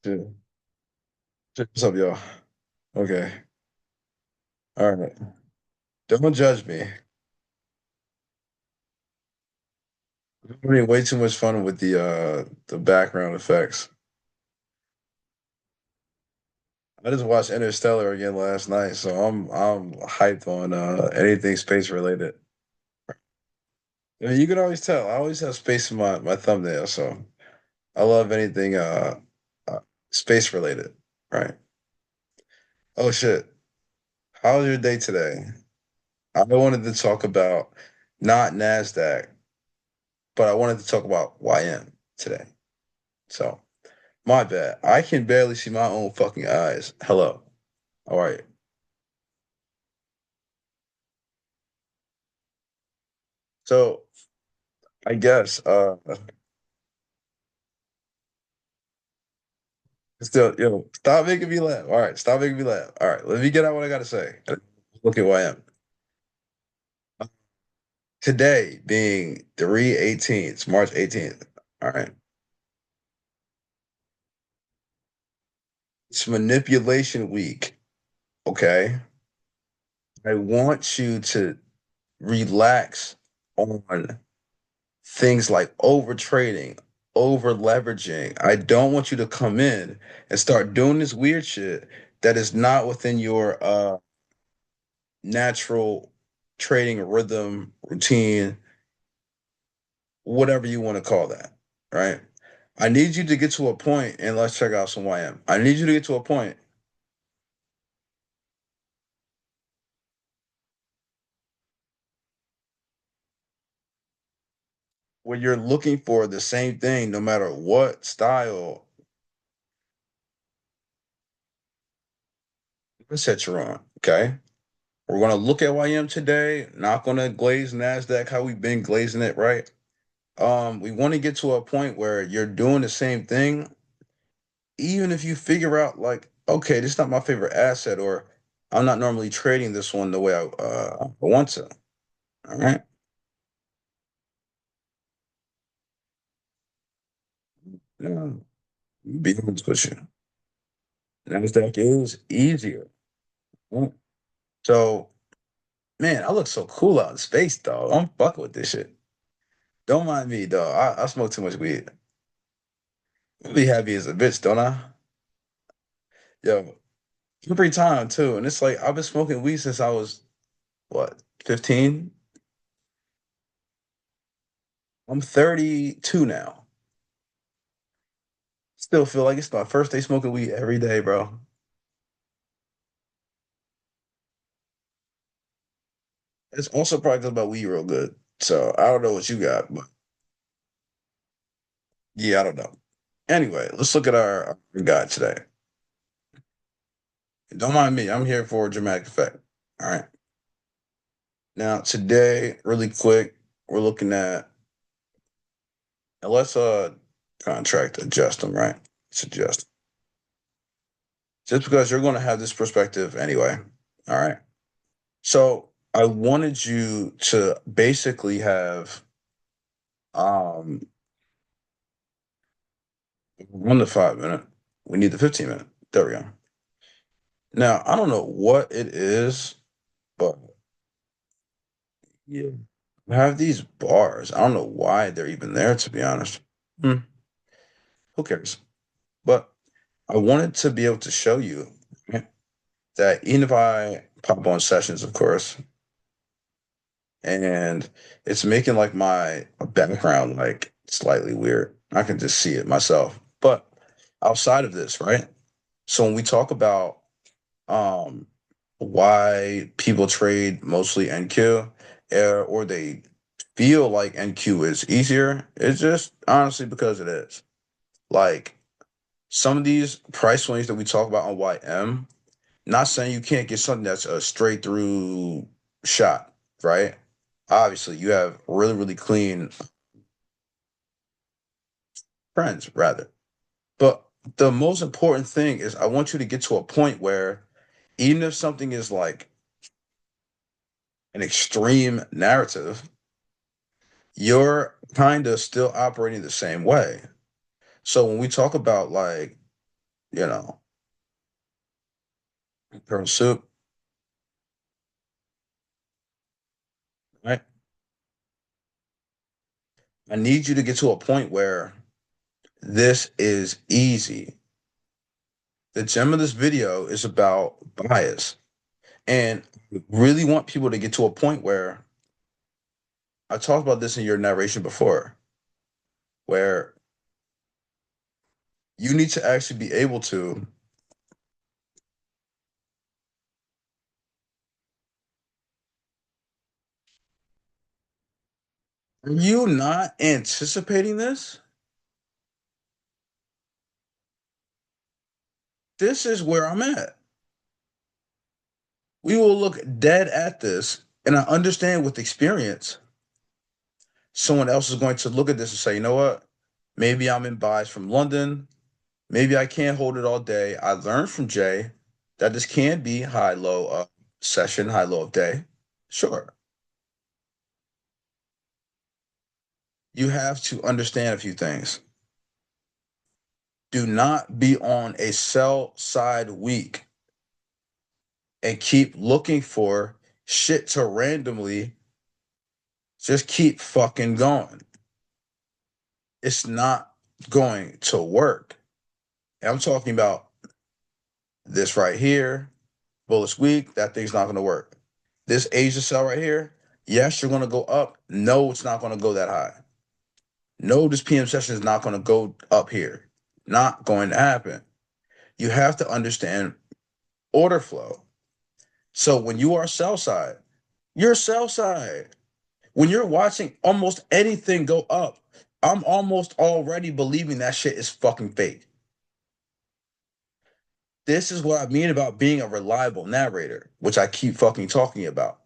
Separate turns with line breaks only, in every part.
Shit. What's up, y'all? Okay. All right. Don't judge me. I'm having way too much fun with the background effects. I just watched Interstellar again last night, so I'm hyped on anything space related. I mean, you can always tell. I always have space in my thumbnail, so I love anything uh space related. Right. Oh shit. How was your day today? I wanted to talk about not NASDAQ, but I wanted to talk about YM today. So my bad. I can barely see my own fucking eyes. Hello. All right. So I guess still, stop making me laugh. All right, stop making me laugh. All right, let me get out what I gotta say. Look at who I am. Today being 3/18th, March 18th. All right. It's manipulation week. Okay. I want you to relax on things like over trading, over leveraging. I don't want you to come in and start doing this weird shit that is not within your natural trading rhythm, routine, whatever you want to call that. Right? I need you to get to a point, and let's check out some YM. I need you to get to a point where you're looking for the same thing no matter what style set you're on. Okay. We're gonna look at YM today, not gonna glaze NASDAQ how we've been glazing it, right? We want to get to a point where you're doing the same thing, even if you figure out like, okay, this is not my favorite asset, or I'm not normally trading this one the way I want to. All right. Yeah, be honest with you. NASDAQ is easier. Right? So, man, I look so cool out in space, dog. I'm fucking with this shit. Don't mind me, dog. I smoke too much weed. I be happy as a bitch, don't I? Yo, every time too. And it's like I've been smoking weed since I was what, 15? I'm 32 now. Still feel like it's my first day smoking weed every day, bro. It's also probably because my weed real good. So I don't know what you got, but yeah, I don't know. Anyway, let's look at our guy today. Don't mind me. I'm here for a dramatic effect. All right. Now today, really quick, we're looking at, and let's contract adjust them, right? Let's adjust. Just because you're gonna have this perspective anyway. All right. So I wanted you to basically have um 1 to 5 minute. We need the 15 minute. There we go. Now I don't know what it is, but yeah, I have these bars. I don't know why they're even there, to be honest. Hmm, who cares? But I wanted to be able to show you, right, that even if I pop on sessions, of course, and it's making like my background like slightly weird. I can just see it myself. But outside of this, right? So when we talk about um why people trade mostly NQ, or they feel like NQ is easier, it's just honestly because it is. Like some of these price swings that we talk about on YM, not saying you can't get something that's a straight through shot, right? Obviously, you have really, really clean trends, rather. But the most important thing is I want you to get to a point where even if something is like an extreme narrative, you're kind of still operating the same way. So when we talk about like you know, turtle soup, right? I need you to get to a point where this is easy. The gem of this video is about bias. And I really want people to get to a point where I talked about this in your narration before, where you need to actually be able to. Are you not anticipating this? This is where I'm at. We will look dead at this, and I understand with experience, someone else is going to look at this and say, you know what? Maybe I'm in bias from London. Maybe I can't hold it all day. I learned from Jay that this can be high low session, high low of day. Sure. You have to understand a few things. Do not be on a sell side week and keep looking for shit to randomly just keep fucking going. It's not going to work. And I'm talking about this right here, bullish week, that thing's not going to work. This Asia sell right here, yes, you're going to go up. No, it's not going to go that high. No, this PM session is not going to go up here. Not going to happen. You have to understand order flow. So when you are sell side, you're sell side. When you're watching almost anything go up, I'm almost already believing that shit is fucking fake. This is what I mean about being a reliable narrator, which I keep fucking talking about.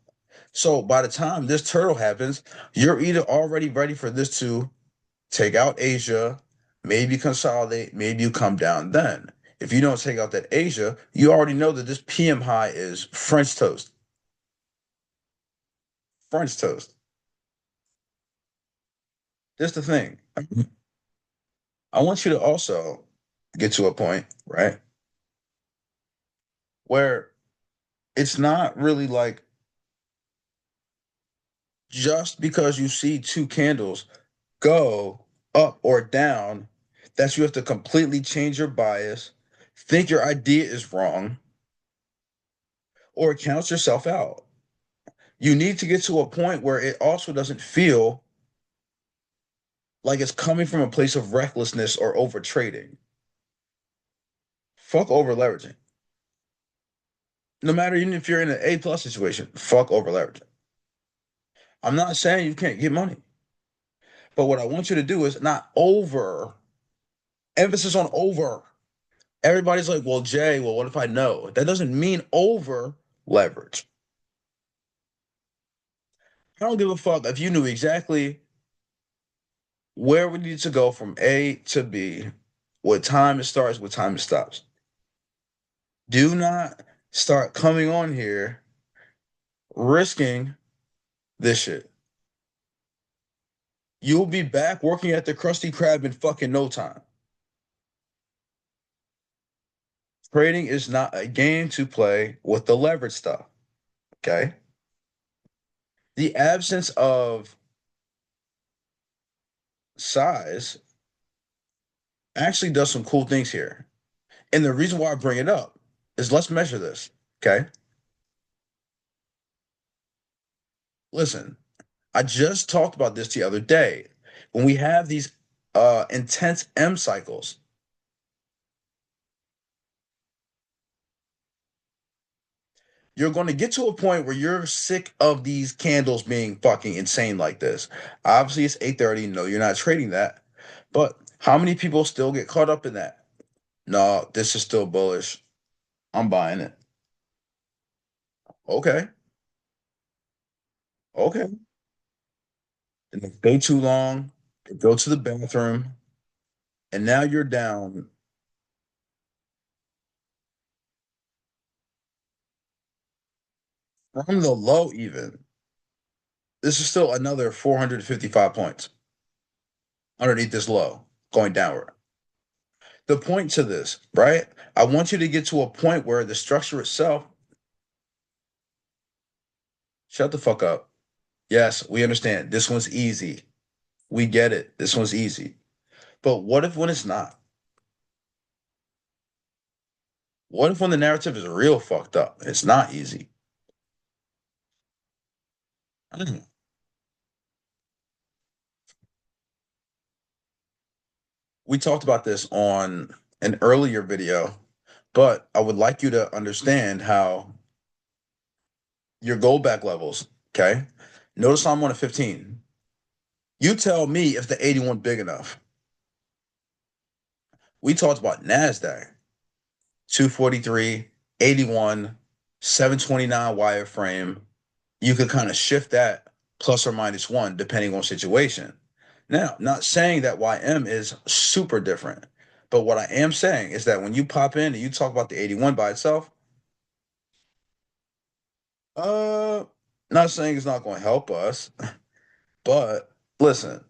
So by the time this turtle happens, you're either already ready for this to take out Asia, maybe consolidate, maybe you come down then. If you don't take out that Asia, you already know that this PM high is French toast. French toast. That's the thing. I want you to also get to a point, right, where it's not really like just because you see two candles go up or down that you have to completely change your bias, think your idea is wrong, or count yourself out. You need to get to a point where it also doesn't feel like it's coming from a place of recklessness or over trading. Fuck over leveraging. No matter even if you're in an A plus situation, fuck over leveraging. I'm not saying you can't get money, but what I want you to do is not over emphasis on over. Everybody's like, well, Jay, well, what if I know? That doesn't mean over leverage. I don't give a fuck if you knew exactly where we need to go from A to B, what time it starts, what time it stops. Do not start coming on here risking this shit. You'll be back working at the Krusty Krab in fucking no time. Trading is not a game to play with the leverage stuff. Okay. The absence of size actually does some cool things here. And the reason why I bring it up is let's measure this. Okay. Listen, I just talked about this the other day. When we have these intense M cycles, you're going to get to a point where you're sick of these candles being fucking insane like this. Obviously, it's 8:30. No, you're not trading that. But how many people still get caught up in that? No, this is still bullish. I'm buying it. Okay. Okay. And they stay too long, they go to the bathroom, and now you're down from the low even. This is still another 455 points underneath this low going downward. The point to this, right? I want you to get to a point where the structure itself, shut the fuck up. Yes, we understand. This one's easy. We get it. This one's easy. But what if when it's not? What if when the narrative is real fucked up? It's not easy. Mm. We talked about this on an earlier video, but I would like you to understand how your goal back levels, okay? Notice I'm on a 15. You tell me if the 81 big enough. We talked about NASDAQ, 243, 81, 729 wireframe. You could kind of shift that plus or minus one depending on situation. Now, not saying that YM is super different, but what I am saying is that when you pop in and you talk about the 81 by itself, uh, not saying it's not going to help us, but listen,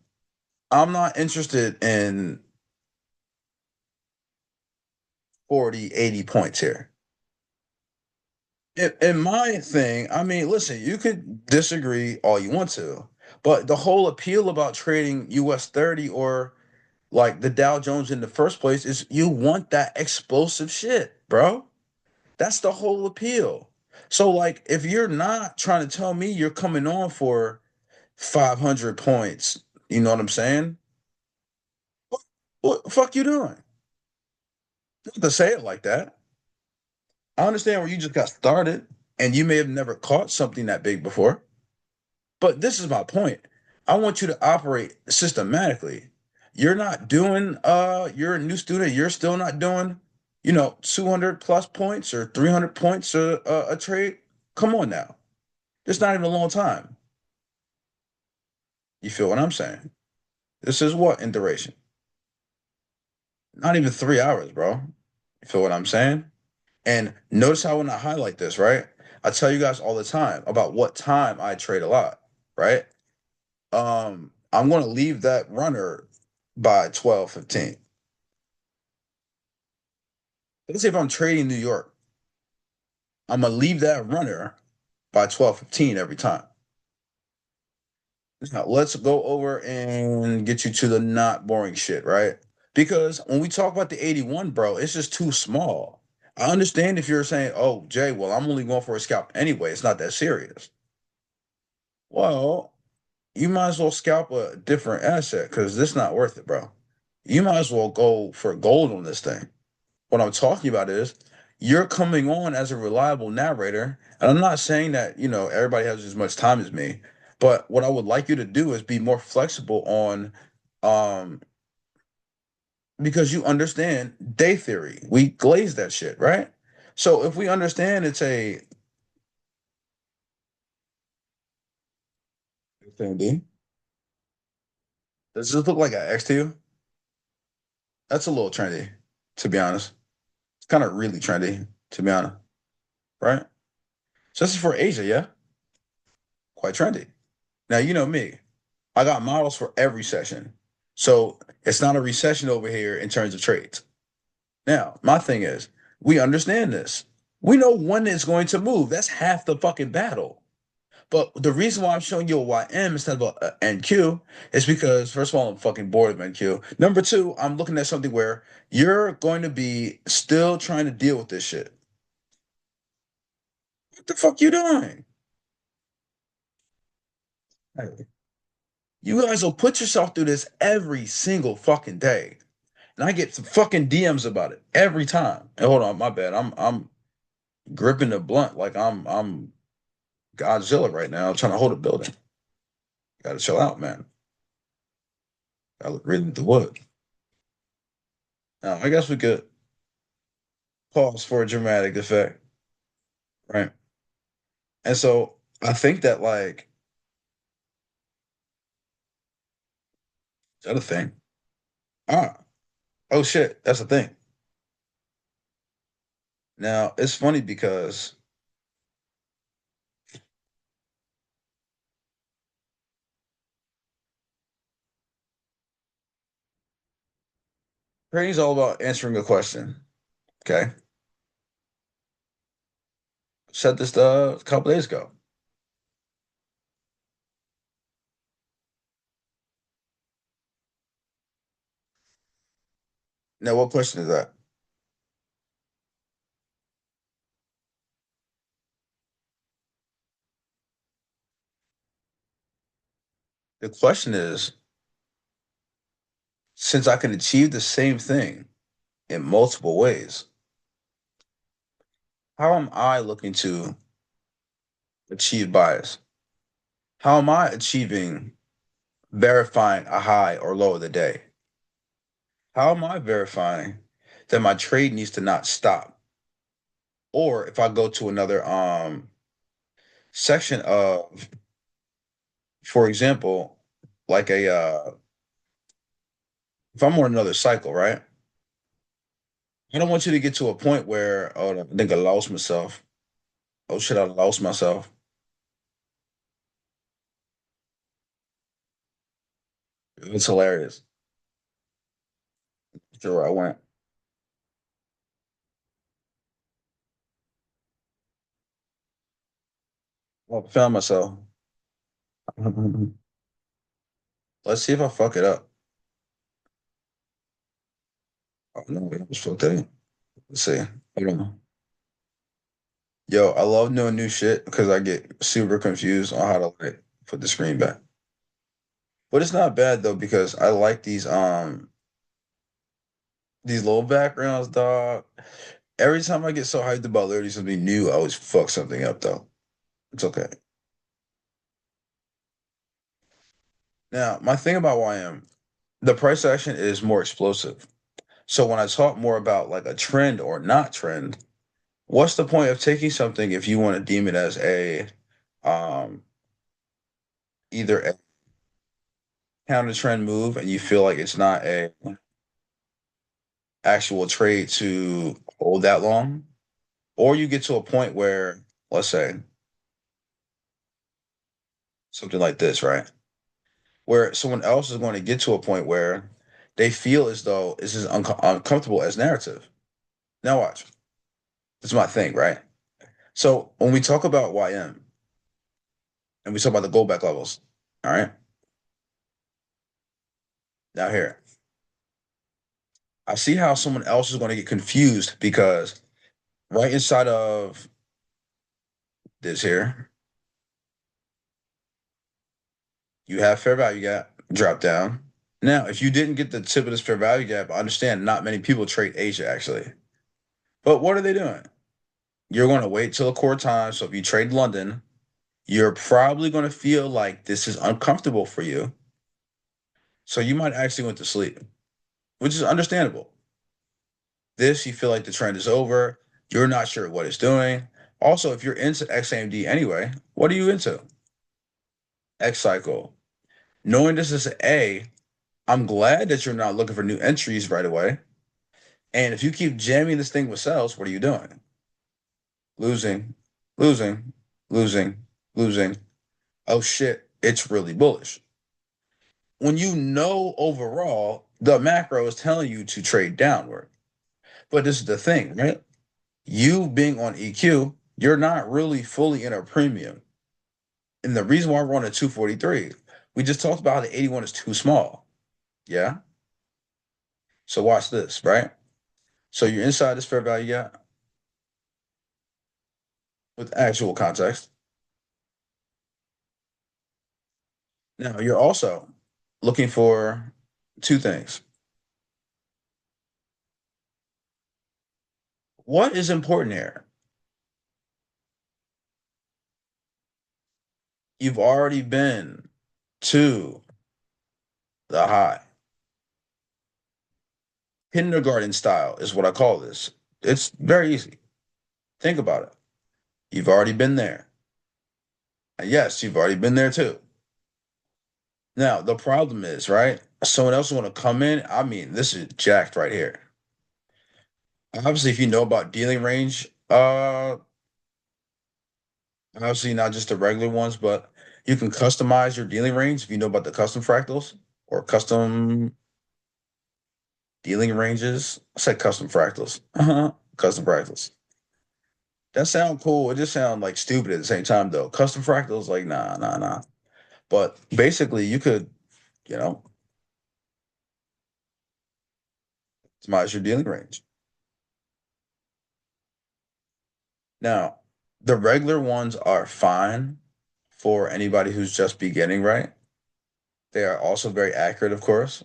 I'm not interested in 40, 80 points here. In my thing, I mean, listen, you could disagree all you want to, but the whole appeal about trading US 30 or like the Dow Jones in the first place is you want that explosive shit, bro. That's the whole appeal. So, like, if you're not trying to tell me you're coming on for 500 points, you know what I'm saying? What the fuck you doing? You have to say it like that. I understand where you just got started and you may have never caught something that big before. But this is my point. I want you to operate systematically. You're not doing you're a new student, you're still not doing, 200 plus points or 300 points a trade. Come on now. It's not even a long time. You feel what I'm saying? This is what in duration? Not even 3 hours, bro. You feel what I'm saying? And notice how when I highlight this, right? I tell you guys all the time about what time I trade a lot, right? I'm going to leave that runner by 12:15. Let's say if I'm trading New York, I'm going to leave that runner by 12:15 every time. Now, let's go over and get you to the not boring shit, right? Because when we talk about the 81, bro, it's just too small. I understand if you're saying, oh, Jay, well, I'm only going for a scalp anyway. It's not that serious. Well, you might as well scalp a different asset because this not worth it, bro. You might as well go for gold on this thing. What I'm talking about is you're coming on as a reliable narrator. And I'm not saying that, everybody has as much time as me, but what I would like you to do is be more flexible on um because you understand day theory. We glaze that shit, right? So if we understand it's a thing, D, does this look like an X to you? That's a little trendy, to be honest. It's kind of really trendy, to be honest, right? So this is for Asia, yeah? Quite trendy. Now you know me. I got models for every session. So it's not a recession over here in terms of trades. Now, my thing is, we understand this. We know when it's going to move. That's half the fucking battle. But the reason why I'm showing you a YM instead of a NQ is because, first of all, I'm fucking bored of NQ. Number two, I'm looking at something where you're going to be still trying to deal with this shit. What the fuck you doing? Hey, you guys will put yourself through this every single fucking day. And I get some fucking DMs about it every time. And hold on, my bad. I'm gripping the blunt like I'm Godzilla right now, trying to hold a building. Gotta chill out, man. I look really the wood. Now, I guess we could pause for a dramatic effect, right? And so I think that like is that a thing? Ah, oh shit, that's a thing. Now it's funny because Trading is all about answering a question. Okay. Said this a couple days ago. Now, what question is that? The question is, since I can achieve the same thing in multiple ways, how am I looking to achieve bias? How am I achieving verifying a high or low of the day? How am I verifying that my trade needs to not stop? Or if I go to another section of, for example, like a if I'm on another cycle, right? I don't want you to get to a point where, oh, I think I lost myself. Oh shit, I lost myself. It's hilarious. Sure, I went. I found myself. Let's see if I fuck it up. Oh no, it was fucked up. Let's see. Hold on. Yo, I love doing new shit because I get super confused on how to like put the screen back. But it's not bad though because I like these little backgrounds, dog. Every time I get so hyped about learning something new, I always fuck something up though. It's okay. Now, my thing about YM, the price action is more explosive. So when I talk more about like a trend or not trend, what's the point of taking something if you want to deem it as a um either a counter trend move and you feel like it's not a actual trade to hold that long, or you get to a point where, let's say, something like this, right? Where someone else is going to get to a point where they feel as though this is uncomfortable as narrative. Now watch. This is my thing, right? So when we talk about YM and we talk about the go back levels, all right? Now here, I see how someone else is going to get confused because right inside of this here, you have fair value gap drop down. Now, if you didn't get the tip of this fair value gap, I understand not many people trade Asia actually. But what are they doing? You're going to wait till a core time. So if you trade London, you're probably going to feel like this is uncomfortable for you. So you might actually went to sleep, which is understandable. This, you feel like the trend is over. You're not sure what it's doing. Also, if you're into XAMD anyway, what are you into? X cycle. Knowing this is an A, I'm glad that you're not looking for new entries right away. And if you keep jamming this thing with sells, what are you doing? Losing, losing, losing, losing. Oh shit, it's really bullish. When you know overall, the macro is telling you to trade downward. But this is the thing, right? You being on EQ, you're not really fully in a premium. And the reason why we're on a 243, we just talked about how the 81 is too small. Yeah. So watch this, right? So you're inside this fair value gap with actual context. Now you're also looking for two things. What is important here? You've already been to the high. Kindergarten style is what I call this. It's very easy. Think about it. You've already been there. And yes, you've already been there too. Now, the problem is, right? Someone else want to come in. I mean, this is jacked right here. Obviously, if you know about dealing range, obviously not just the regular ones, but you can customize your dealing range if you know about the custom fractals or custom. dealing ranges. I said custom fractals. Custom fractals. That sound cool. It just sound like stupid at the same time though. Custom fractals, like nah, nah, nah. But basically, you could, you know, optimize your dealing range. Now, the regular ones are fine for anybody who's just beginning, right? They are also very accurate, of course.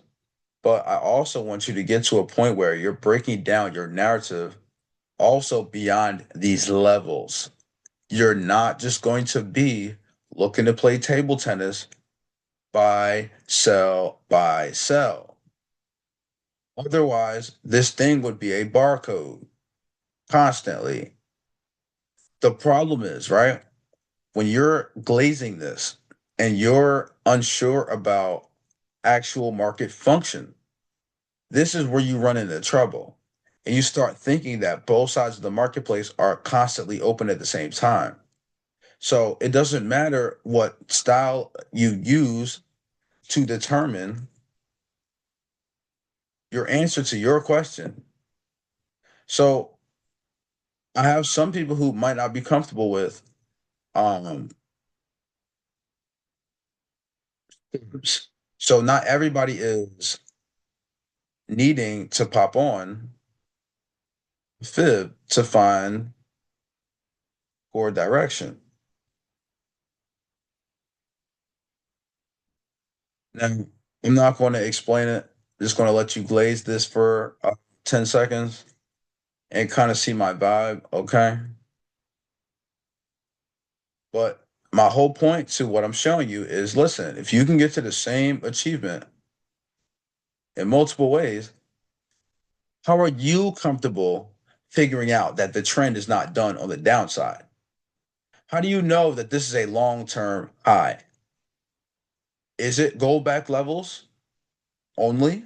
But I also want you to get to a point where you're breaking down your narrative also beyond these levels. You're not just going to be looking to play table tennis, buy, sell, buy, sell. Otherwise, this thing would be a barcode constantly. The problem is, right? When you're glazing this and you're unsure about actual market function, this is where you run into trouble. And you start thinking that both sides of the marketplace are constantly open at the same time. So it doesn't matter what style you use to determine your answer to your question. So I have some people who might not be comfortable with um fibs. So not everybody is needing to pop on fib to find core direction. Now, I'm not going to explain it. Just going to let you glaze this for 10 seconds and kind of see my vibe, okay? But my whole point to what I'm showing you is listen, if you can get to the same achievement in multiple ways, how are you comfortable figuring out that the trend is not done on the downside? How do you know that this is a long term high? Is it gold back levels only?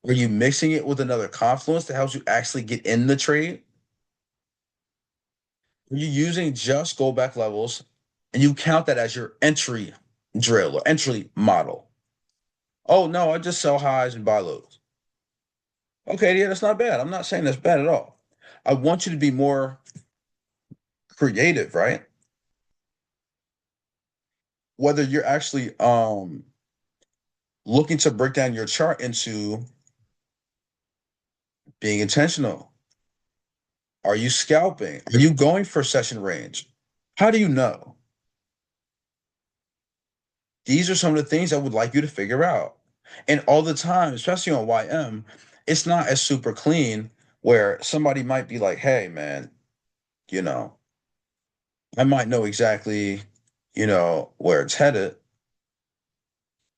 Are you mixing it with another confluence that helps you actually get in the trade? Are you using just gold back levels and you count that as your entry drill or entry model? Oh, no, I just sell highs and buy lows. Okay, yeah, that's not bad. I'm not saying that's bad at all. I want you to be more creative, right? Whether you're actually looking to break down your chart into being intentional. Are you scalping? Are you going for session range? How do you know? These are some of the things I would like you to figure out. And all the time, especially on YM, it's not as super clean where somebody might be like, hey, man, you know, I might know exactly, where it's headed.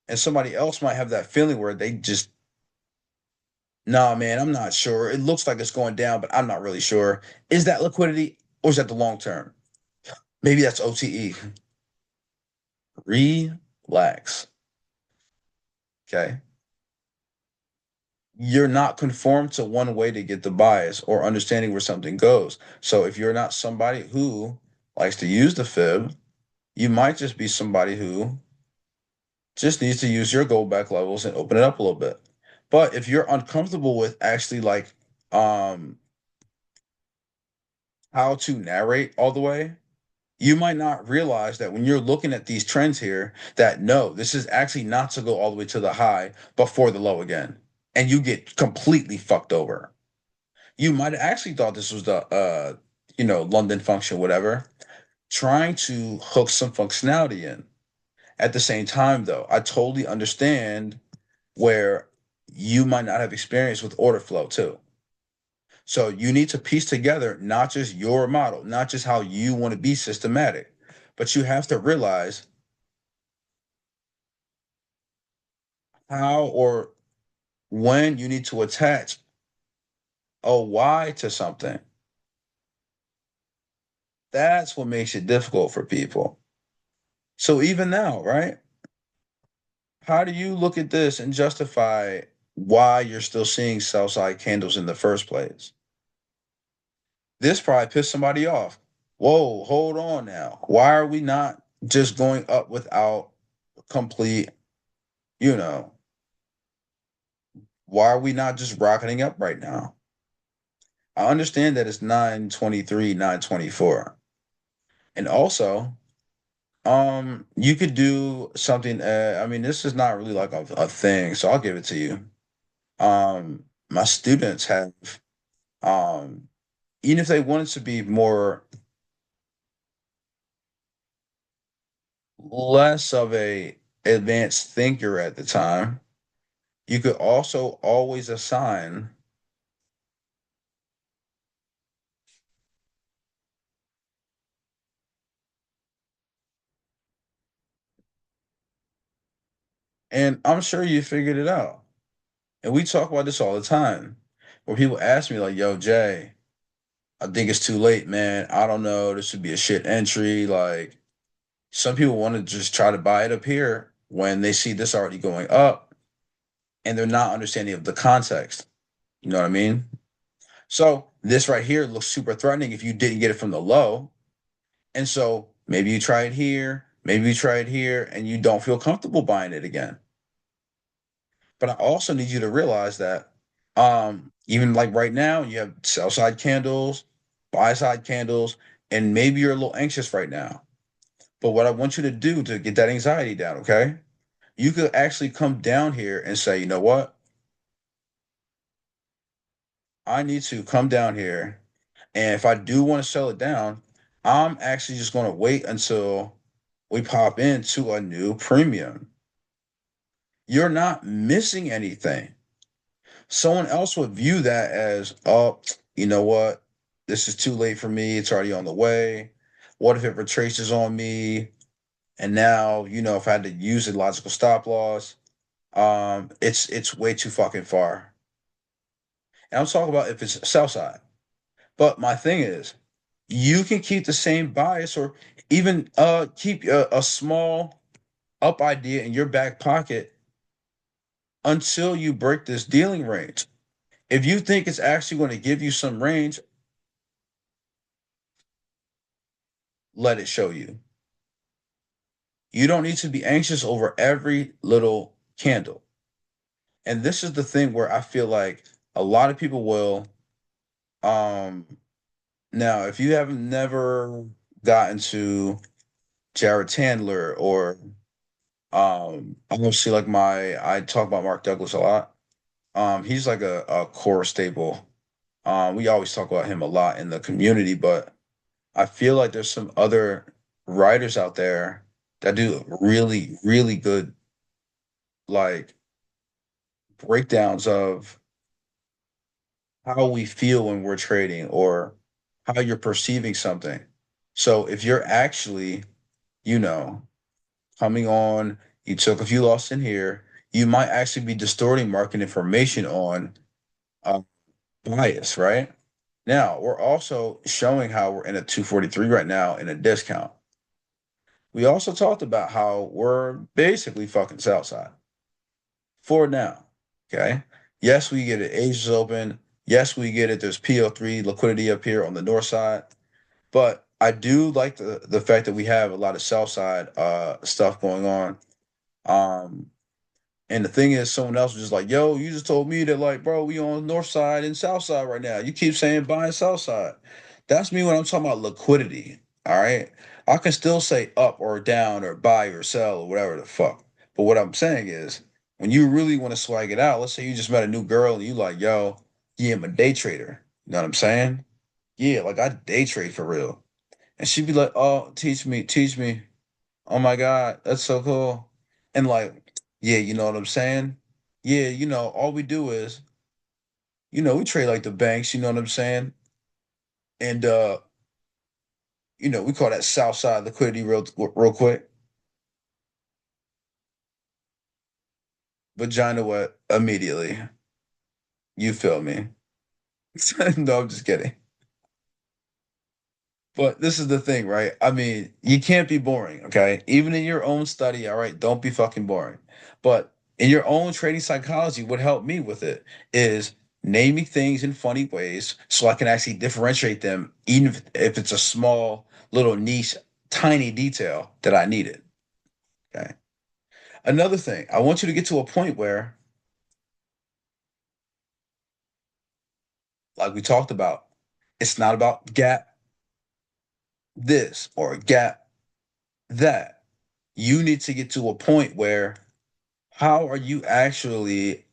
And somebody else might have that feeling where they just, nah, man, I'm not sure. It looks like it's going down, but I'm not really sure. Is that liquidity or is that the long term? Maybe that's OTE. Relax. Okay. You're not conformed to one way to get the bias or understanding where something goes. So if you're not somebody who likes to use the fib, you might just be somebody who just needs to use your gold back levels and open it up a little bit. But if you're uncomfortable with actually like um how to narrate all the way, you might not realize that when you're looking at these trends here, that no, this is actually not to go all the way to the high before the low again. And you get completely fucked over. You might have actually thought this was the London function, whatever, trying to hook some functionality in. At the same time, though, I totally understand where you might not have experience with order flow too. So you need to piece together not just your model, not just how you want to be systematic, but you have to realize how or when you need to attach a why to something. That's what makes it difficult for people. So even now, right? How do you look at this and justify why you're still seeing sell side candles in the first place? This probably pissed somebody off. Whoa, hold on now. Why are we not just going up without complete, you know, Why are we not just rocketing up right now? I understand that it's 923, 924. And also, you could do something. I mean, this is not really like a thing, so I'll give it to you. My students have, um, even if they wanted to be more less of a advanced thinker at the time, you could also always assign, and I'm sure you figured it out. And we talk about this all the time, where people ask me like, "Yo, Jay, I think it's too late, man. I don't know. This would be a shit entry. Like, some people want to just try to buy it up here when they see this already going up and they're not understanding of the context. You know what I mean? So this right here looks super threatening if you didn't get it from the low. And so maybe you try it here, maybe you try it here, and you don't feel comfortable buying it again. But I also need you to realize that even like right now, you have sell side candles, buy side candles, and maybe you're a little anxious right now. But what I want you to do to get that anxiety down, okay? You could actually come down here and say, you know what? I need to come down here. And if I do want to sell it down, I'm actually just going to wait until we pop into a new premium. You're not missing anything. Someone else would view that as, oh, you know what? This is too late for me. It's already on the way. What if it retraces on me? And now, if I had to use a logical stop loss, it's way too fucking far. And I'm talking about if it's sell side. But my thing is, you can keep the same bias or even keep a small up idea in your back pocket until you break this dealing range. If you think it's actually going to give you some range, let it show you. You don't need to be anxious over every little candle. And this is the thing where I feel like a lot of people will um now if you haven't never gotten to Jared Tandler or obviously like I talk about Mark Douglas a lot. He's like a core staple. We always talk about him a lot in the community, but I feel like there's some other writers out there that do really, really good like breakdowns of how we feel when we're trading or how you're perceiving something. So if you're actually, you know, coming on, you took a few losses in here, you might actually be distorting market information on uh, bias, right? Now, we're also showing how we're in a 243 right now in a discount. We also talked about how we're basically fucking sell side for now. Okay. Yes, we get it. Asia's open. Yes, we get it. There's PO3 liquidity up here on the north side. But I do like the fact that we have a lot of sell side stuff going on. Um, And the thing is, someone else was just like, yo, you just told me that, like, bro, we on north side and south side right now. You keep saying buy and south side. That's me when I'm talking about liquidity. All right. I can still say up or down or buy or sell or whatever the fuck. But what I'm saying is, when you really want to swag it out, let's say you just met a new girl and you like, yo, yeah, I'm a day trader. You know what I'm saying? Yeah, like I day trade for real. And she'd be like, oh, teach me, teach me. Oh my God, that's so cool. And like, yeah, you know what I'm saying? Yeah, all we do is, we trade like the banks, you know what I'm saying? And we call that south side liquidity real quick. Vagina wet immediately. You feel me? No, I'm just kidding. But this is the thing, right? I mean, you can't be boring, okay? Even in your own study, all right, don't be fucking boring. But in your own trading psychology, what helped me with it is naming things in funny ways so I can actually differentiate them, even if it's a small, little niche, tiny detail that I needed. Okay. Another thing, I want you to get to a point where like we talked about, it's not about gap this or gap that. You need to get to a point where how are you actually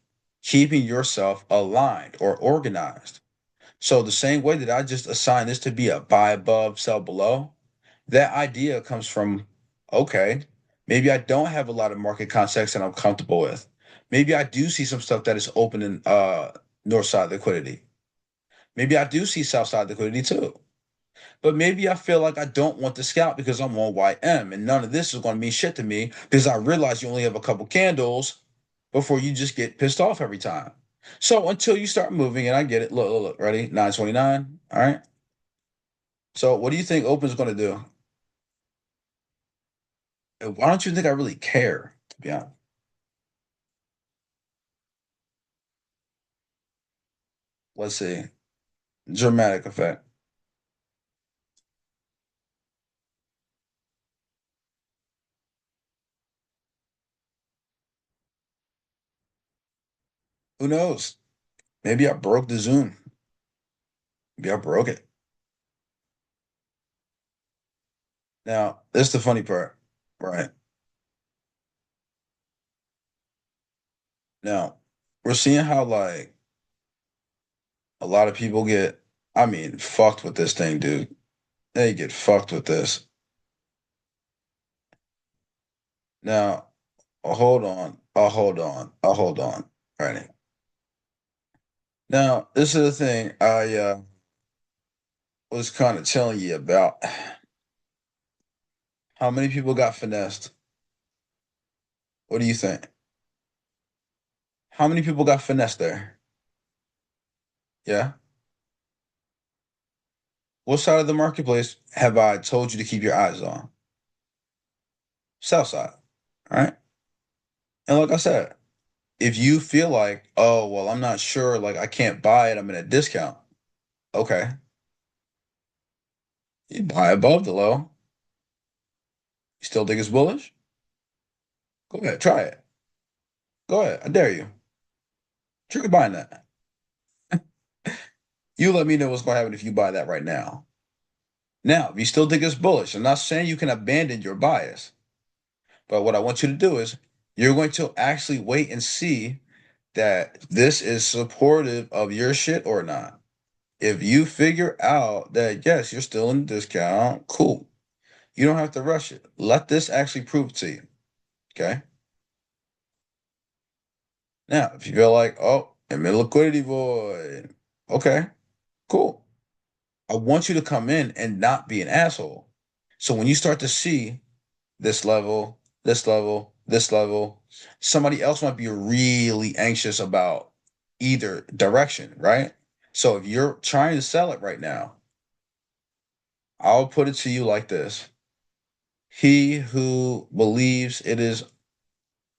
keeping yourself aligned or organized? So the same way that I just assigned this to be a buy above, sell below, that idea comes from, okay, maybe I don't have a lot of market context that I'm comfortable with. Maybe I do see some stuff that is open in north side liquidity. Maybe I do see south side liquidity too. But maybe I feel like I don't want to scalp because I'm on YM and none of this is going to mean shit to me because I realize you only have a couple candles before you just get pissed off every time. So until you start moving, and I get it. Look, look, look, ready? 929. All right. So what do you think Open's going to do? And why don't you think I really care, to be honest? Let's see. Dramatic effect. Who knows? Maybe I broke the Zoom. Maybe I broke it. Now, this is the funny part, right? Now, we're seeing how like a lot of people get, I mean, fucked with this thing, dude. They get fucked with this. Now, hold on. Hold on. Hold on. Right. Now, this is the thing I was kind of telling you about. How many people got finessed? What do you think? How many people got finessed there? Yeah. What side of the marketplace have I told you to keep your eyes on? South side. All right. And like I said, if you feel like, oh, well, I'm not sure, like I can't buy it, I'm in a discount. Okay. You buy above the low. You still think it's bullish? Go ahead, try it. Go ahead. I dare you. Trigger buying that. You let me know what's going to happen if you buy that right now. Now, if you still think it's bullish, I'm not saying you can abandon your bias, but what I want you to do is you're going to actually wait and see that this is supportive of your shit or not. If you figure out that yes, you're still in discount, cool. You don't have to rush it. Let this actually prove to you. Okay. Now, if you feel like, oh, I'm in liquidity void, okay, cool. I want you to come in and not be an asshole. So when you start to see this level, this level, this level, somebody else might be really anxious about either direction, right? So if you're trying to sell it right now, I'll put it to you like this. He who believes it is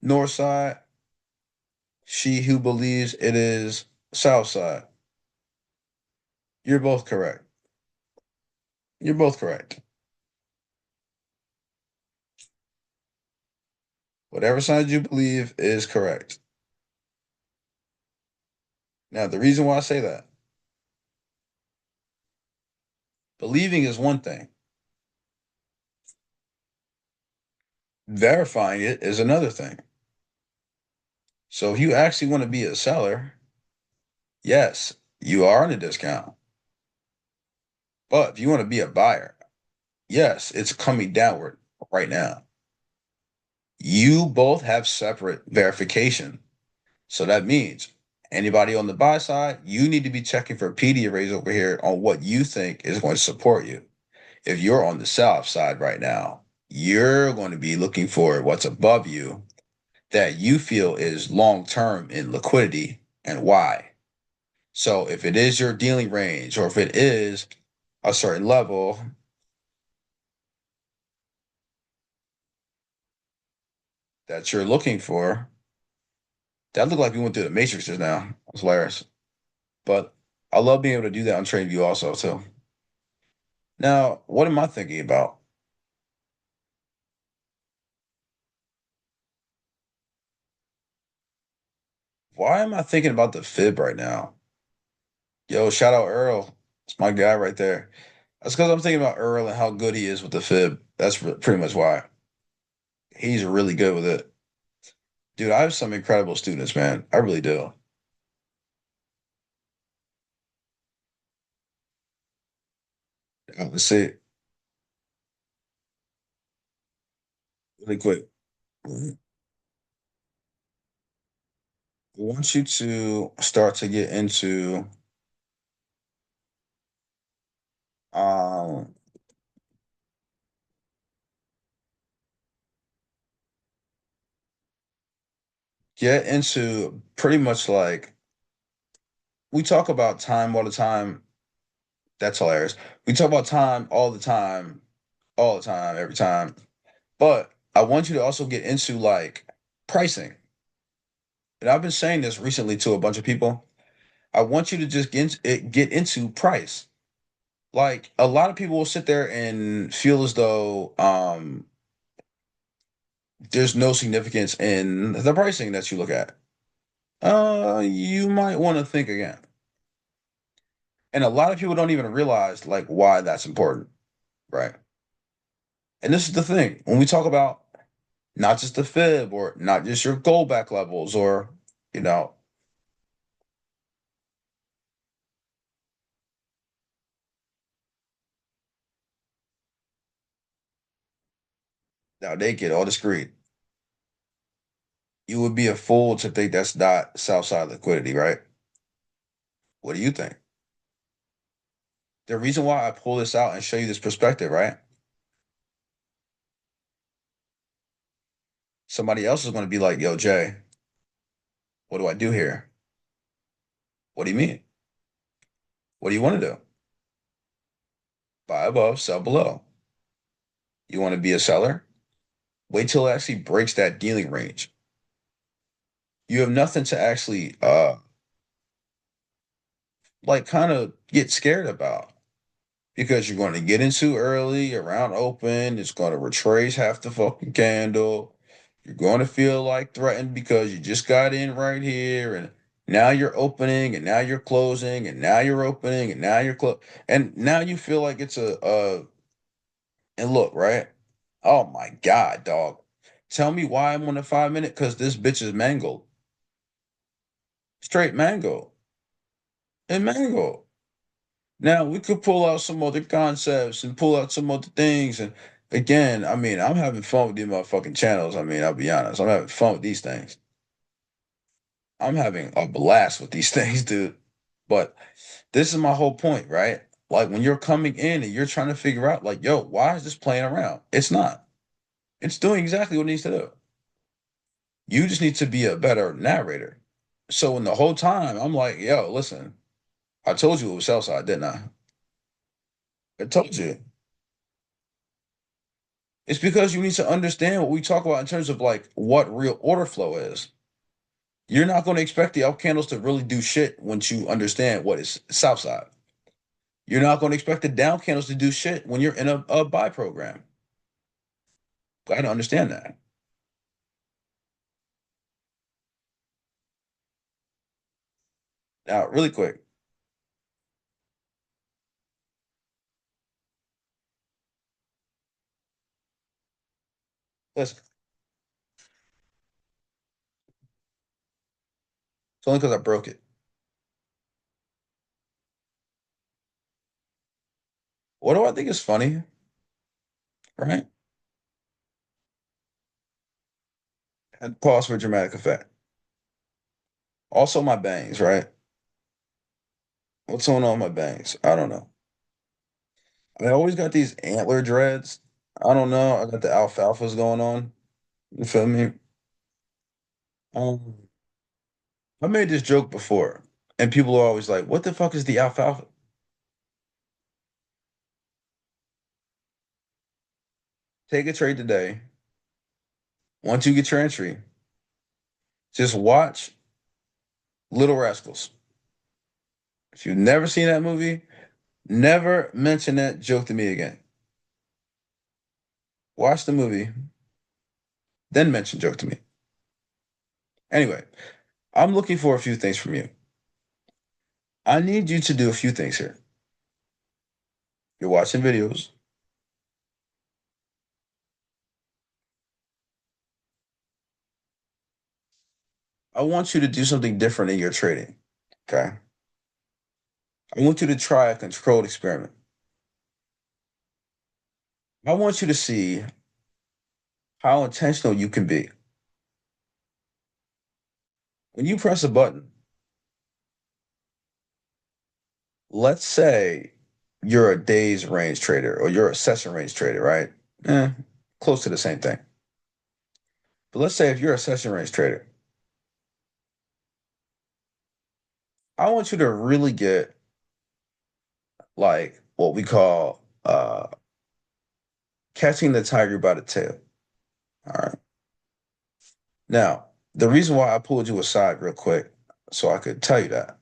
north side, she who believes it is south side. You're both correct. You're both correct. Whatever side you believe is correct. Now, the reason why I say that, believing is one thing, verifying it is another thing. So if you actually want to be a seller, yes, you are on a discount. But if you want to be a buyer, yes, it's coming downward right now. You both have separate verification. So that means anybody on the buy side, you need to be checking for PD arrays over here on what you think is going to support you. If you're on the sell side right now, you're going to be looking for what's above you that you feel is long term in liquidity and why. So if it is your dealing range or if it is a certain level that you're looking for, that looked like we went through the matrix just now. It's hilarious. But I love being able to do that on TradingView also too. Now, what am I thinking about? Why am I thinking about the fib right now? Yo, shout out Earl. It's my guy right there. That's because I'm thinking about Earl and how good he is with the fib. That's pretty much why. He's really good with it. Dude, I have some incredible students, man. I really do. Let's see, really quick. I want you to start to um get into pretty much like we talk about time all the time. That's hilarious. We talk about time all the time, every time. But I want you to also get into like pricing. And I've been saying this recently to a bunch of people. I want you to just get into price. Like a lot of people will sit there and feel as though there's no significance in the pricing that you look at. You might want to think again. And a lot of people don't even realize like why that's important, right? And this is the thing. When we talk about not just the fib or not just your goal back levels or you know, now they get all discreet. You would be a fool to think that's not south side liquidity, right? What do you think? The reason why I pull this out and show you this perspective, right? Somebody else is going to be like, yo, Jay, what do I do here? What do you mean? What do you want to do? Buy above, sell below. You want to be a seller? Wait till it actually breaks that dealing range. You have nothing to actually like kind of get scared about because you're going to get into early around open. It's going to retrace half the fucking candle. You're going to feel like threatened because you just got in right here and now you're opening and now you're closing and now you're opening and now you're close and now you feel like it's a and look, right? Oh my God, dog. Tell me why I'm on a 5 minute because this bitch is mangled. Straight mango. And mango. Now we could pull out some other concepts and pull out some other things. And again, I mean, I'm having fun with these motherfucking channels. I mean, I'll be honest. I'm having fun with these things. I'm having a blast with these things, dude. But this is my whole point, right? Like when you're coming in and you're trying to figure out, like, yo, why is this playing around? It's not. It's doing exactly what it needs to do. You just need to be a better narrator. So in the whole time, I'm like, yo, listen, I told you it was sell side, didn't I? I told you. It's because you need to understand what we talk about in terms of like what real order flow is. You're not going to expect the up candles to really do shit once you understand what is south side. You're not going to expect the down candles to do shit when you're in a buy program. Got to understand that. Now, really quick, listen, it's only because I broke it. What do I think is funny, right? And pause for dramatic effect. Also, my bangs, right? What's going on with my bangs? I don't know. I always got these antler dreads. I don't know. I got the alfalfas going on. You feel me? Um, I made this joke before, and people are always like, "What the fuck is the alfalfa?" Take a trade today. Once you get your entry, just watch Little Rascals. If you've never seen that movie, never mention that joke to me again. Watch the movie, then mention joke to me. Anyway, I'm looking for a few things from you. I need you to do a few things here. You're watching videos. I want you to do something different in your trading. Okay. I want you to try a controlled experiment. I want you to see how intentional you can be. When you press a button, let's say you're a days range trader or you're a session range trader, right? Close to the same thing. But let's say if you're a session range trader, I want you to really get like what we call catching the tiger by the tail. All right. Now, the reason why I pulled you aside real quick, so I could tell you that.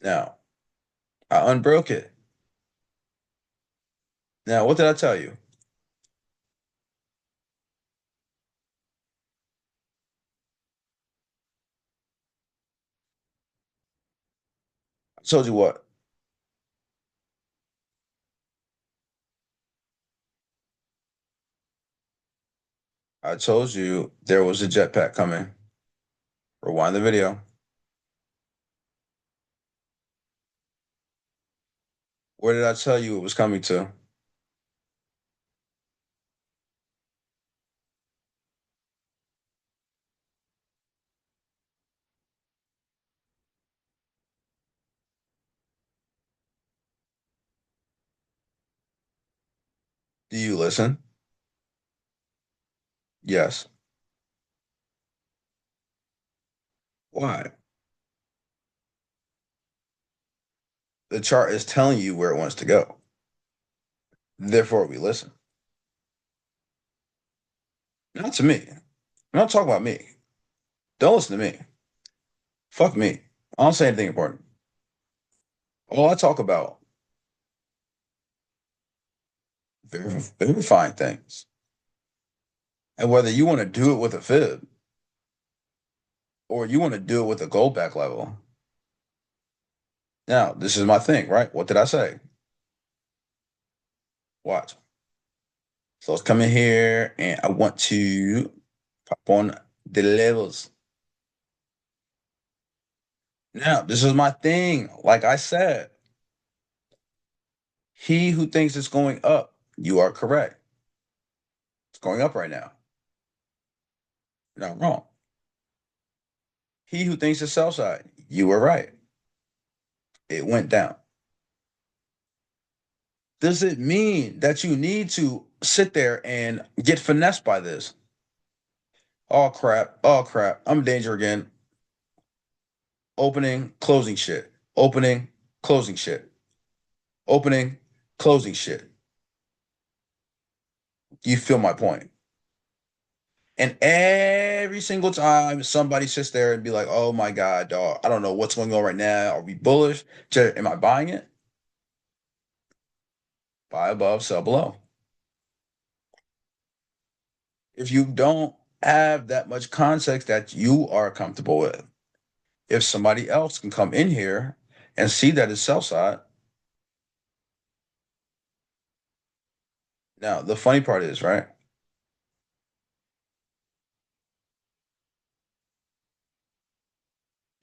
Now, I unbroke it. Now, what did I tell you? I told you what? I told you there was a jetpack coming. Rewind the video. Where did I tell you it was coming to? Do you listen? Yes. Why? The chart is telling you where it wants to go. Therefore, we listen. Not to me. I'm not talking about me. Don't listen to me. Fuck me. I don't say anything important. All I talk about verifying things. And whether you want to do it with a fib or you want to do it with a gold back level. Now, this is my thing, right? What did I say? Watch. So let's come in here and I want to pop on the levels. Now, this is my thing. Like I said, he who thinks it's going up, you are correct. It's going up right now. You're not wrong. He who thinks it's sell side, you were right. It went down. Does it mean that you need to sit there and get finessed by this? Oh crap. Oh crap. I'm in danger again. Opening, closing shit. Opening, closing shit. Opening, closing shit. You feel my point? And every single time somebody sits there and be like, oh my God, dog, I don't know what's going on right now. Are we bullish? Am I buying it? Buy above, sell below. If you don't have that much context that you are comfortable with, if somebody else can come in here and see that it's sell side. Now, the funny part is, right?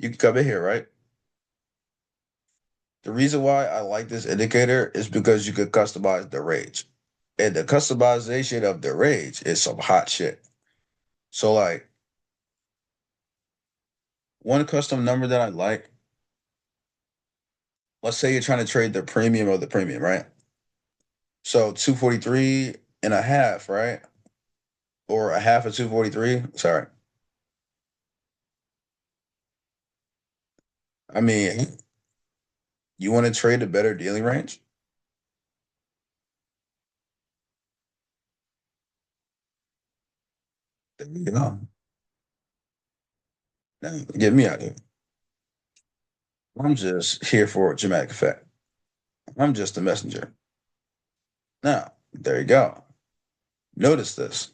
You can come in here, right? The reason why I like this indicator is because you could customize the range. And the customization of the range is some hot shit. So, like, one custom number that I like, let's say you're trying to trade the premium of the premium, right? So 243 and a half, right? Or a half of 243. Sorry. I mean, you want to trade a better dealing range? There you go. Now, get me out of here. I'm just here for a dramatic effect. I'm just a messenger. Now, there you go. Notice this.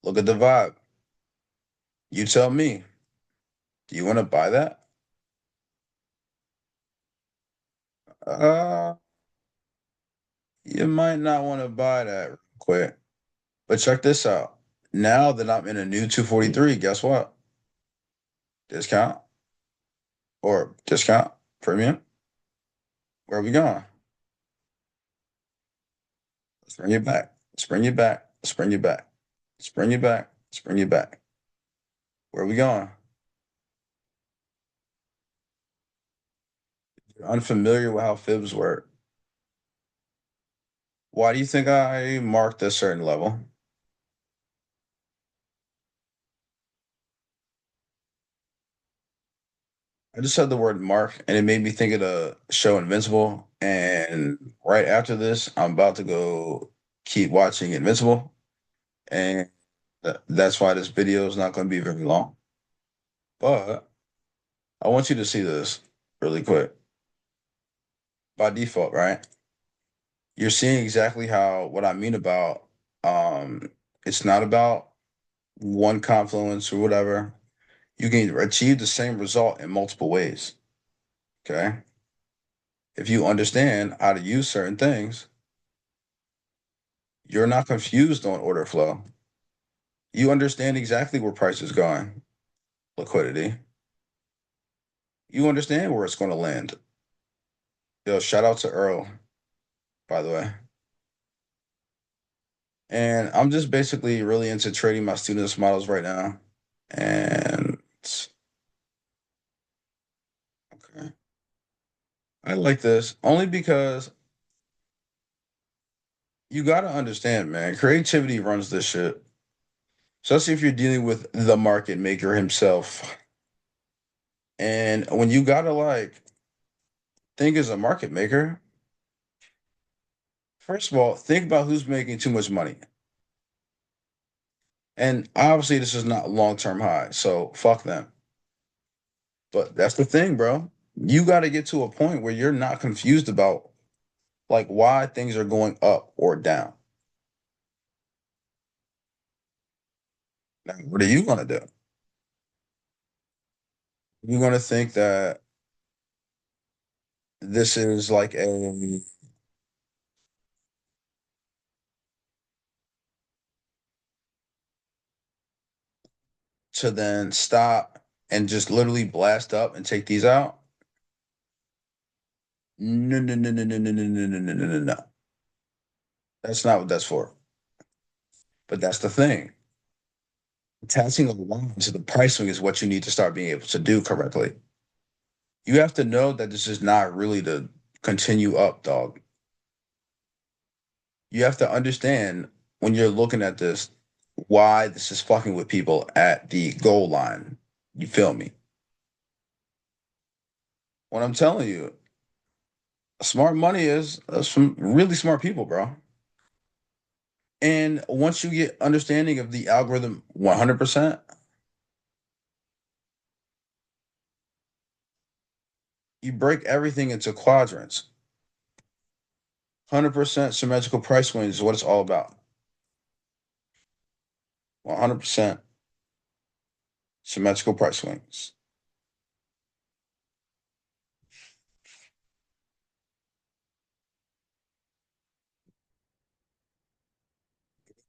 Look at the vibe. You tell me, do you want to buy that? Uh, you might not want to buy that real quick. But check this out. Now that I'm in a new 243, guess what? Discount or discount premium. Where are we going? Let's bring it back. Let's bring it back. Let's bring it back. Let's bring it back. Let's bring it back. Where are we going? You're unfamiliar with how fibs work. Why do you think I marked a certain level? I just said the word mark and it made me think of the show Invincible. And right after this, I'm about to go keep watching Invincible. And that's why this video is not going to be very long. But I want you to see this really quick. By default, right? You're seeing exactly how what I mean about um it's not about one confluence or whatever. You can achieve the same result in multiple ways. Okay. If you understand how to use certain things, you're not confused on order flow. You understand exactly where price is going, liquidity. You understand where it's going to land. Yo, shout out to Earl, by the way. And I'm just basically really into trading my students' models right now. And okay, I like this only because you got to understand, man, creativity runs this shit. Especially if you're dealing with the market maker himself. And when you gotta like think as a market maker, first of all, think about who's making too much money. And obviously, this is not long term high, so fuck them. But that's the thing, bro. You got to get to a point where you're not confused about like why things are going up or down. Now, what are you gonna do? You're gonna think that this is like a to then stop and just literally blast up and take these out? No, no, no, no, no, no, no, no, no, no, no, no, no. That's not what that's for. But that's the thing. Attaching a line to the price swing is what you need to start being able to do correctly. You have to know that this is not really to continue up, dog. You have to understand when you're looking at this why this is fucking with people at the goal line. You feel me? What I'm telling you, smart money is some really smart people, bro. And once you get understanding of the algorithm 100%, you break everything into quadrants. 100% symmetrical price swings is what it's all about. 100% symmetrical price swings.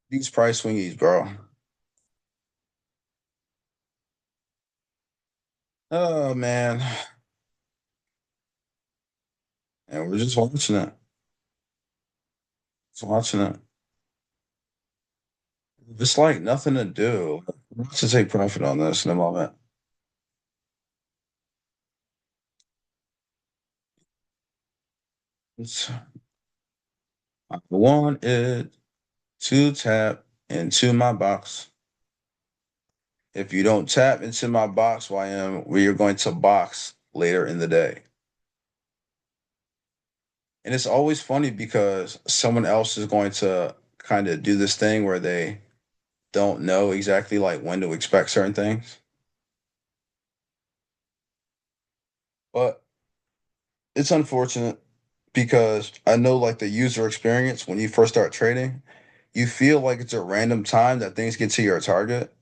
These price swingies, bro. Oh man. And we're just watching it. Just watching it. It's like nothing to do. Let's just take profit on this in a moment. It's, I want it to tap into my box. If you don't tap into my box, YM, we are going to box later in the day. And it's always funny because someone else is going to kind of do this thing where they don't know exactly like when to expect certain things. But it's unfortunate because I know like the user experience when you first start trading, you feel like it's a random time that things get to your target.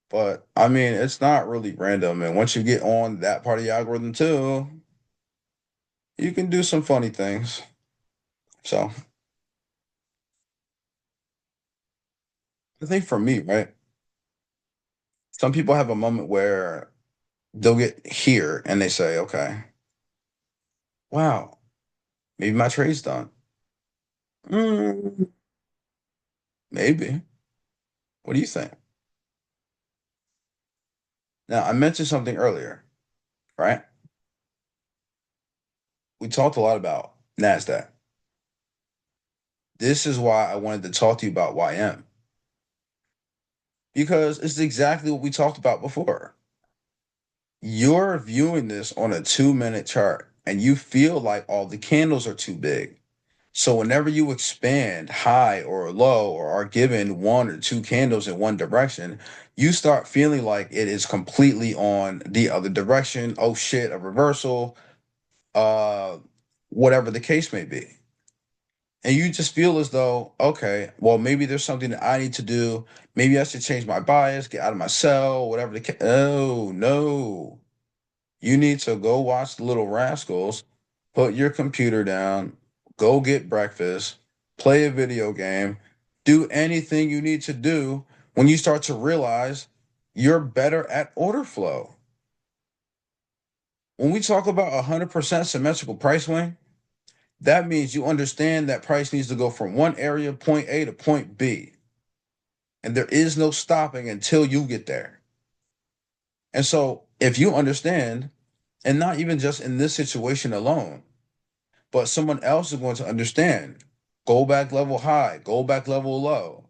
But I mean, it's not really random. And once you get on that part of the algorithm too, you can do some funny things. So I think for me, right, some people have a moment where they'll get here and they say, okay, wow, maybe my trade's done. Mm, maybe. What do you think? Now, I mentioned something earlier, right? We talked a lot about NASDAQ. This is why I wanted to talk to you about YM because it's exactly what we talked about before. You're viewing this on a 2 minute chart and you feel like all the candles are too big. So whenever you expand high or low or are given one or two candles in one direction, you start feeling like it is completely on the other direction. Oh shit, a reversal, uh, whatever the case may be. And you just feel as though, okay, well, maybe there's something that I need to do. Maybe I should change my bias, get out of my cell, whatever the case. Oh, no. You need to go watch the Little Rascals, put your computer down, go get breakfast, play a video game, do anything you need to do when you start to realize you're better at order flow. When we talk about 100% symmetrical price swing, that means you understand that price needs to go from one area, point A to point B, and there is no stopping until you get there. And so, if you understand, and not even just in this situation alone, but someone else is going to understand. Go back level high, go back level low,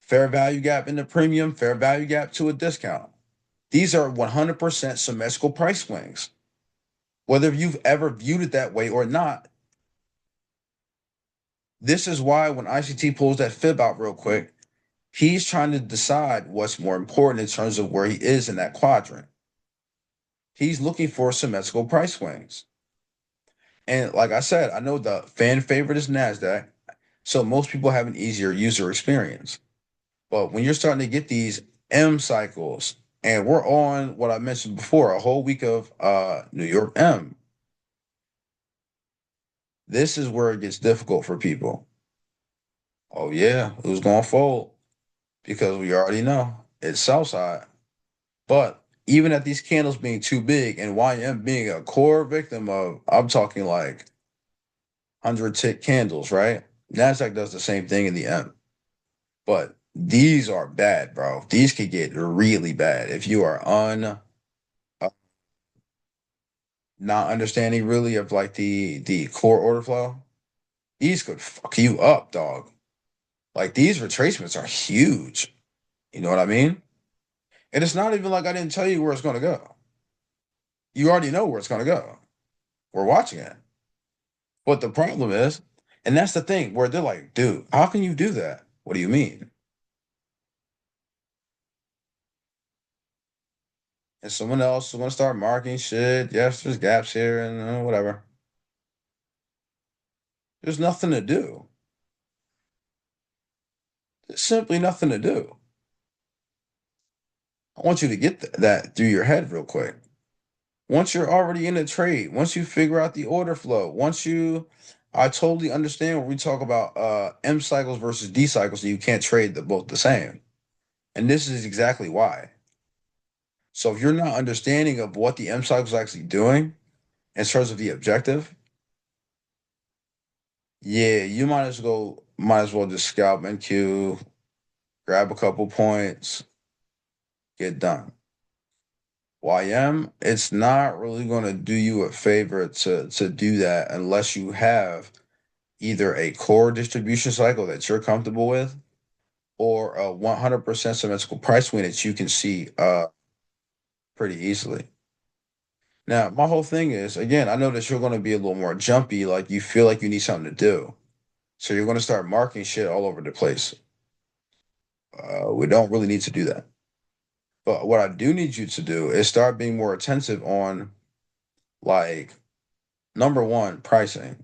fair value gap in the premium, fair value gap to a discount. These are 100% symmetrical price swings. Whether you've ever viewed it that way or not, this is why when ICT pulls that fib out real quick, he's trying to decide what's more important in terms of where he is in that quadrant. He's looking for symmetrical price swings. And like I said, I know the fan favorite is NASDAQ, so most people have an easier user experience. But when you're starting to get these M cycles, and we're on what I mentioned before, a whole week of New York M, this is where it gets difficult for people. Oh yeah, who's gonna fold? Because we already know it's Southside. But even at these candles being too big and YM being a core victim of, I'm talking like 100 tick candles, right? NASDAQ does the same thing in the M. But these are bad, bro. These could get really bad if you are not understanding really of like the core order flow. These could fuck you up, dog. Like these retracements are huge. You know what I mean? And it's not even like I didn't tell you where it's gonna go. You already know where it's gonna go. We're watching it. But the problem is, and that's the thing where they're like, dude, how can you do that? What do you mean? And someone else is gonna start marking shit. Yes, there's gaps here and whatever. There's nothing to do. There's simply nothing to do. I want you to get that through your head real quick. Once you're already in a trade, once you figure out the order flow, I totally understand when we talk about M cycles versus D cycles, and you can't trade the both the same. And this is exactly why. So if you're not understanding of what the M cycle is actually doing in terms of the objective, yeah, you might as well just scalp NQ, grab a couple points, get done. YM, it's not really going to do you a favor to do that unless you have either a core distribution cycle that you're comfortable with or a 100% symmetrical price swing that you can see pretty easily. Now, my whole thing is, again, I know that you're going to be a little more jumpy, like you feel like you need something to do. So you're going to start marking shit all over the place. We don't really need to do that. But what I do need you to do is start being more attentive on, like, number one, pricing.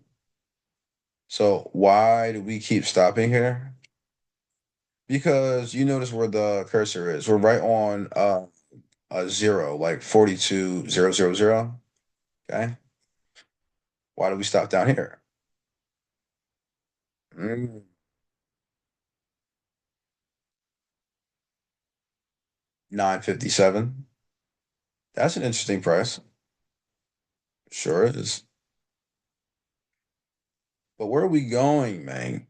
So why do we keep stopping here? Because you notice where the cursor is. We're right on a zero, like 42,000. Okay. Why do we stop down here? Mm, 957. That's an interesting price. Sure is. But where are we going, man?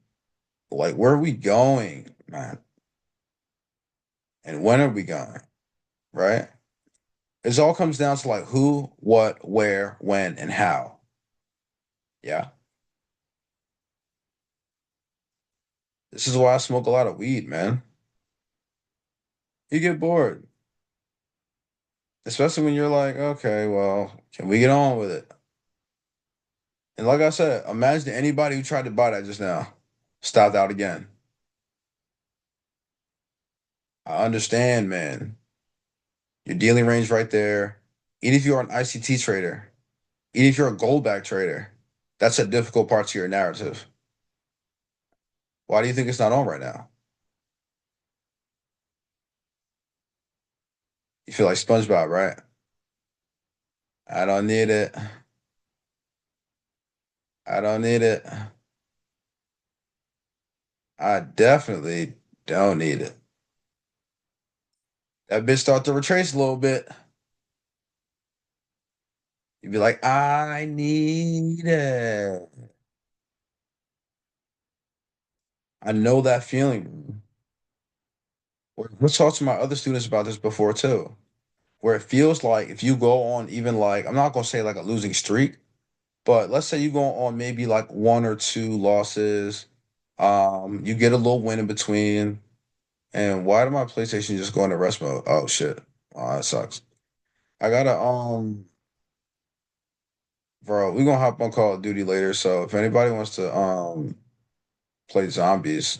Like, where are we going, man? And when are we going? Right? It all comes down to like who, what, where, when, and how. Yeah. This is why I smoke a lot of weed, man. You get bored, especially when you're like, okay, well, can we get on with it? And like I said, imagine anybody who tried to buy that just now stopped out again. I understand, man. Your dealing range right there. Even if you're an ICT trader, even if you're a gold back trader, that's a difficult part to your narrative. Why do you think it's not on right now? You feel like SpongeBob, right? I don't need it. I don't need it. I definitely don't need it. That bitch start to retrace a little bit. You'd be like, I need it. I know that feeling. Let's talk to my other students about this before too, where it feels like if you go on even like, I'm not gonna say like a losing streak, but let's say you go on maybe like one or two losses, you get a little win in between, and why did my PlayStation just go into rest mode? Oh shit. Oh, that sucks. I gotta bro, we gonna hop on Call of Duty later, so if anybody wants to play zombies,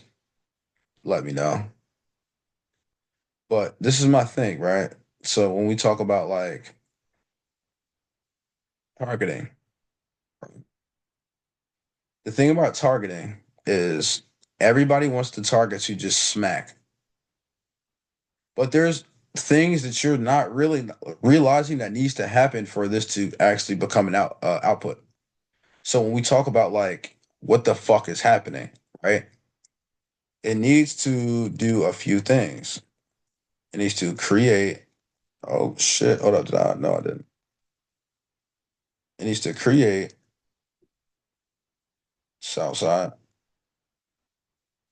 let me know. But this is my thing, right? So when we talk about like targeting, the thing about targeting is everybody wants to target you just smack. But there's things that you're not really realizing that needs to happen for this to actually become an output. So when we talk about like what the fuck is happening, right? It needs to do a few things. It needs to create. Oh shit! Hold up, did I? No, I didn't. It needs to create Southside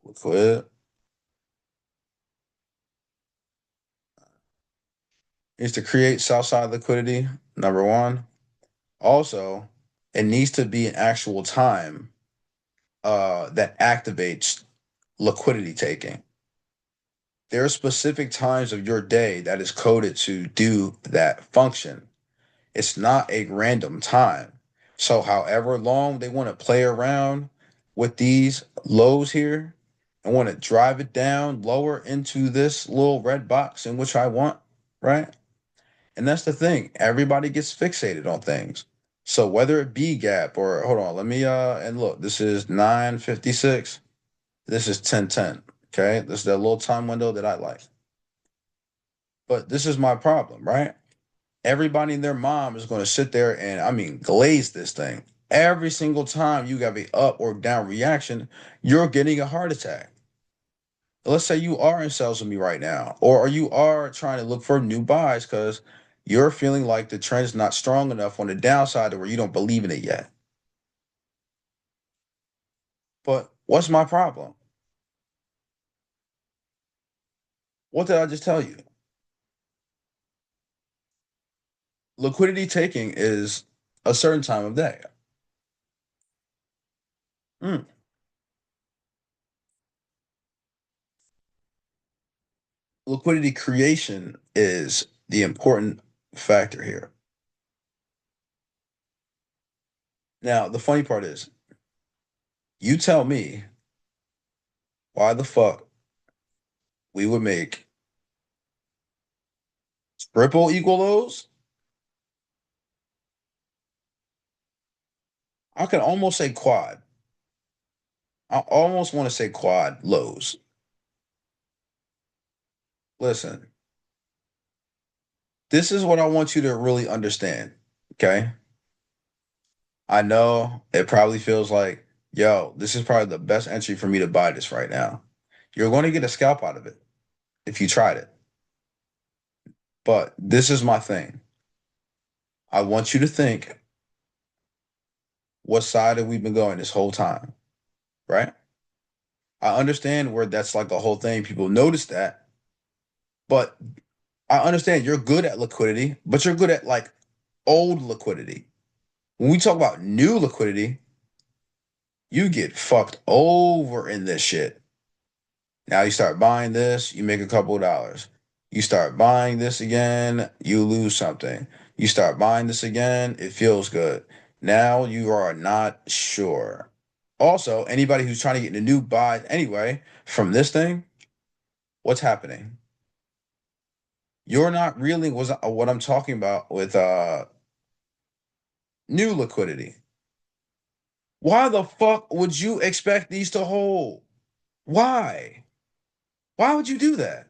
liquid. It needs to create Southside liquidity. Number one. Also, it needs to be an actual time that activates liquidity taking. There are specific times of your day that is coded to do that function. It's not a random time. So, however long they want to play around with these lows here and want to drive it down lower into this little red box in which I want, right? And that's the thing. Everybody gets fixated on things. So whether it be gap or hold on, let me and look, this is 9:56. This is 10:10. Okay. This is that little time window that I like. But this is my problem, right? Everybody and their mom is going to sit there and I mean glaze this thing. Every single time you have a up or down reaction, you're getting a heart attack. Let's say you are in sales with me right now, or you are trying to look for new buys because you're feeling like the trend is not strong enough on the downside to where you don't believe in it yet. But what's my problem? What did I just tell you? Liquidity taking is a certain time of day. Mm. Liquidity creation is the important factor here. Now, the funny part is, you tell me why the fuck we would make triple equal lows. I can almost say quad. I almost want to say quad lows. Listen, this is what I want you to really understand. Okay. I know it probably feels like, yo, this is probably the best entry for me to buy this right now. You're going to get a scalp out of it if you tried it. But this is my thing. I want you to think, what side have we been going this whole time? Right? I understand where that's like a whole thing. People notice that, but I understand you're good at liquidity, but you're good at like old liquidity. When we talk about new liquidity, you get fucked over in this shit. Now you start buying this, you make a couple of dollars. You start buying this again, you lose something. You start buying this again, it feels good. Now you are not sure. Also, anybody who's trying to get into new buys anyway from this thing, what's happening? You're not really was what I'm talking about with new liquidity. Why the fuck would you expect these to hold? Why? Why would you do that?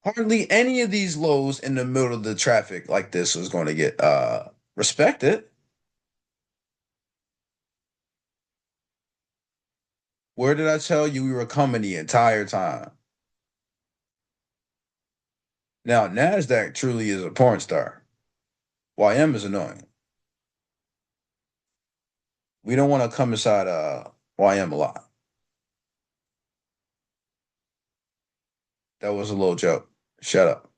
Hardly any of these lows in the middle of the traffic like this was going to get respected. Where did I tell you we were coming the entire time? Now Nasdaq truly is a porn star. YM is annoying. We don't want to come inside YM a lot. That was a little joke. Shut up.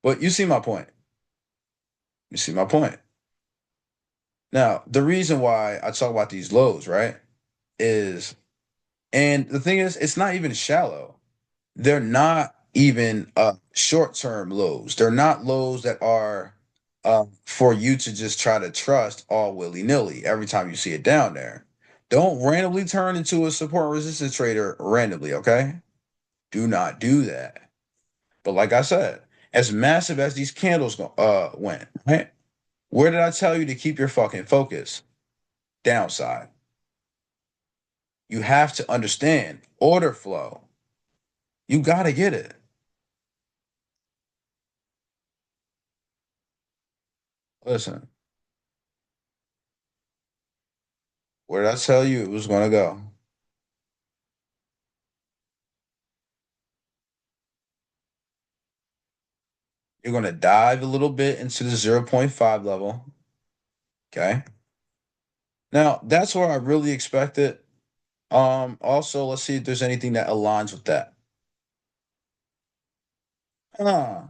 But you see my point. You see my point. Now, the reason why I talk about these lows, right, is, and the thing is, it's not even shallow. They're not even short-term lows. They're not lows that are for you to just try to trust all willy-nilly every time you see it down there. Don't randomly turn into a support and resistance trader randomly, okay? Do not do that. But like I said, as massive as these candles went, right? Where did I tell you to keep your fucking focus? Downside. You have to understand order flow. You got to get it. Listen, where did I tell you it was going to go? You're going to dive a little bit into the zero point 0.5 level. Okay. Now, that's where I really expect it. Also, let's see if there's anything that aligns with that. Huh.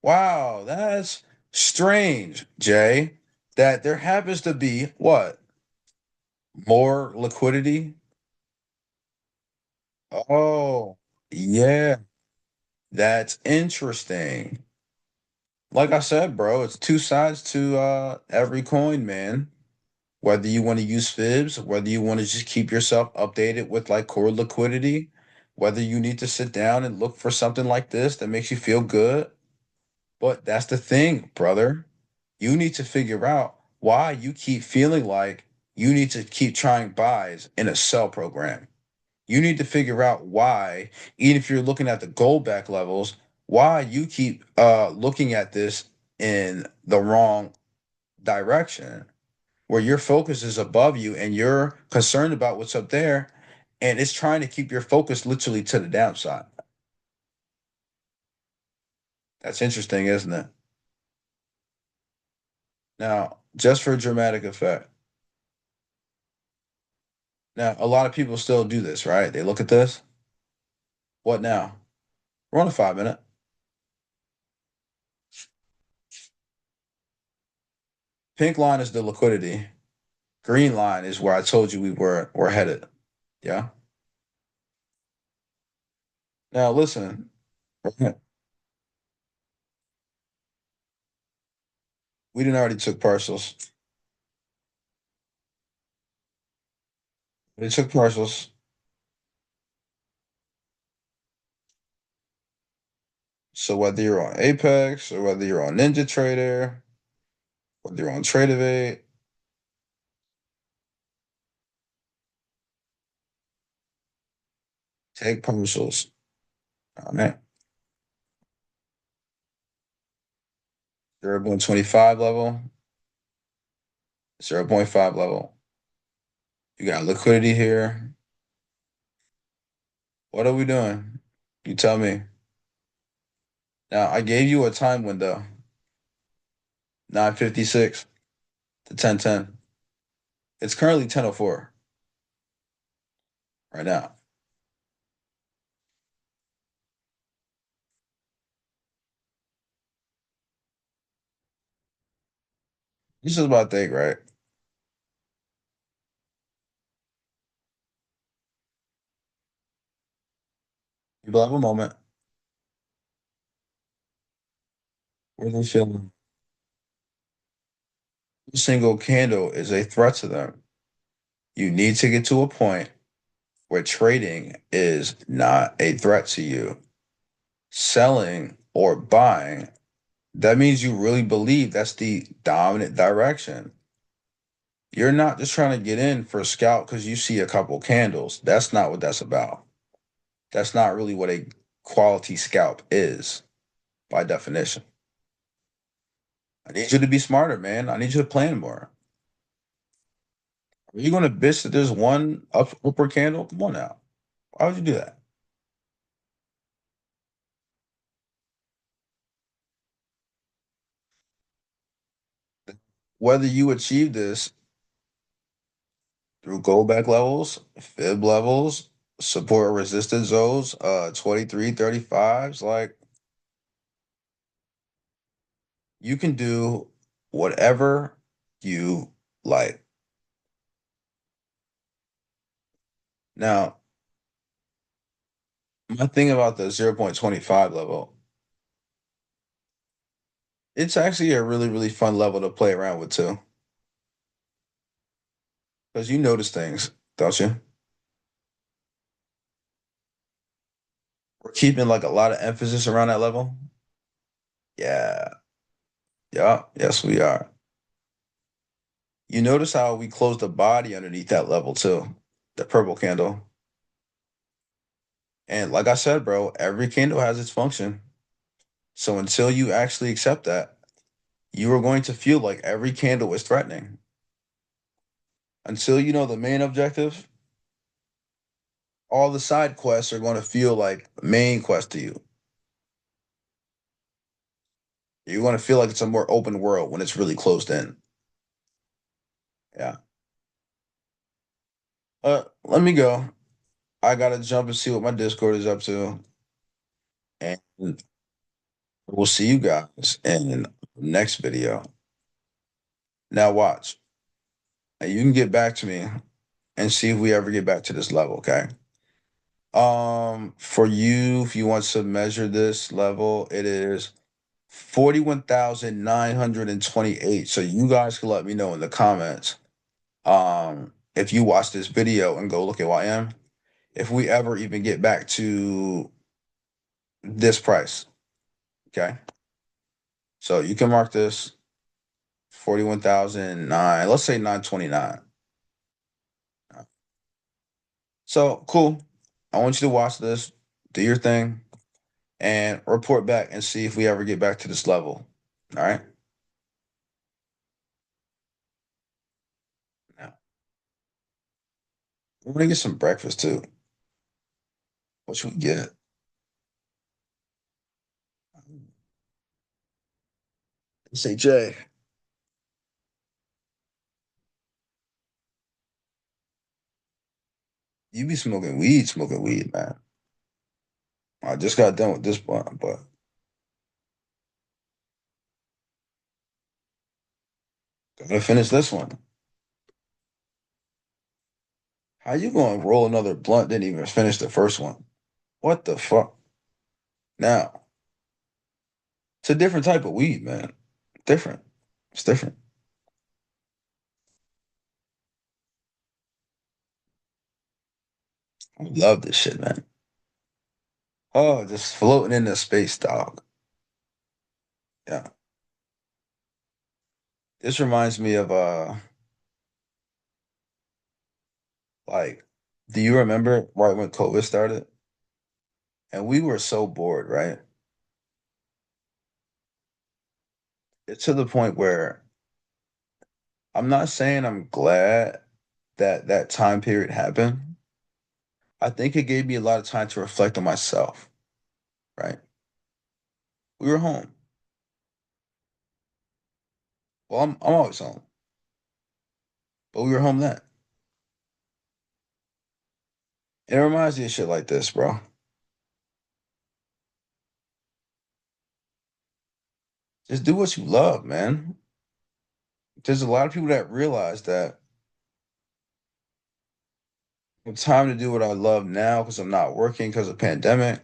Wow, that's strange, Jay. That there happens to be what? More liquidity? Oh, yeah, that's interesting. Like I said, bro, it's two sides to every coin, man. Whether you want to use fibs, whether you want to just keep yourself updated with like core liquidity, whether you need to sit down and look for something like this that makes you feel good. But that's the thing, brother. You need to figure out why you keep feeling like you need to keep trying buys in a sell program. You need to figure out why, even if you're looking at the gold back levels, why you keep looking at this in the wrong direction, where your focus is above you and you're concerned about what's up there, and it's trying to keep your focus literally to the downside. That's interesting, isn't it? Now, just for dramatic effect. Now, a lot of people still do this, right? They look at this. What now? We're on a 5 minute. Pink line is the liquidity. Green line is where I told you we're headed. Yeah. Now listen, we didn't already took partials. We took partials. So whether you're on Apex or whether you're on Ninja Trader, whether you're on Tradeovate, Take partials. All right. 0.25 level, 0.5 level. You got liquidity here. What are we doing? You tell me. Now, I gave you a time window, 9:56 to 10:10. It's currently 10:04 right now. This is what I think, right? People have a moment where they feel every single candle is a threat to them. You need to get to a point where trading is not a threat to you. Selling or buying, that means you really believe that's the dominant direction. You're not just trying to get in for a scalp because you see a couple candles. That's not what that's about. That's not really what a quality scalp is by definition. I need you to be smarter, man. I need you to plan more. Are you going to bitch that there's one upper candle? Come on now. Why would you do that? Whether you achieve this through gold back levels, fib levels, support and resistance zones, 2335s, like you can do whatever you like. Now, my thing about the 0.25 level, it's actually a really, really fun level to play around with too. Because you notice things, don't you? We're keeping like a lot of emphasis around that level. Yeah. Yeah. Yes, we are. You notice how we closed the body underneath that level too, the purple candle. And like I said, bro, every candle has its function. So until you actually accept that, you are going to feel like every candle is threatening. Until you know the main objective, all the side quests are going to feel like main quest to you. You're going to feel like it's a more open world when it's really closed in. Yeah. Let me go. I gotta jump and see what my Discord is up to, and we'll see you guys in the next video. Now watch. Now you can get back to me and see if we ever get back to this level, okay? For you, if you want to measure this level, it is 41,928. So you guys can let me know in the comments. If you watch this video and go look at YM, if we ever even get back to this price, okay? So you can mark this 41,009, let's say 929. So cool. I want you to watch this, do your thing, and report back and see if we ever get back to this level. All right. Now, we're gonna get some breakfast too. What should we get? Say Jay, you be smoking weed, man. I just got done with this one, but gotta finish this one. How you gonna roll another blunt? Didn't even finish the first one. What the fuck? Now, it's a different type of weed, man. Different. It's different. I love this shit, man. Oh, just floating in the space, dog. Yeah. This reminds me of like, do you remember right when COVID started? and we were so bored, right? It's to the point where I'm not saying I'm glad that that time period happened. I think it gave me a lot of time to reflect on myself, right? We were home. Well, I'm always home, but we were home then. It reminds me of shit like this, bro. Just do what you love, man. There's a lot of people that realize that it's time to do what I love now because I'm not working because of pandemic.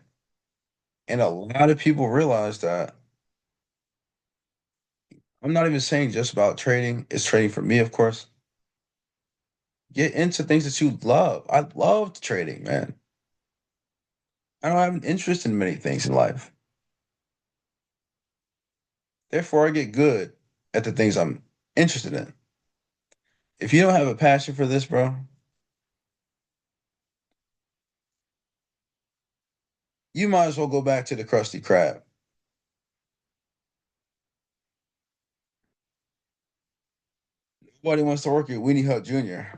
And a lot of people realize that I'm not even saying just about trading. It's trading for me, of course. Get into things that you love. I loved trading, man. I don't have an interest in many things in life. Therefore, I get good at the things I'm interested in. If you don't have a passion for this, bro, you might as well go back to the Krusty Krab. Nobody wants to work at Weenie Hut Jr.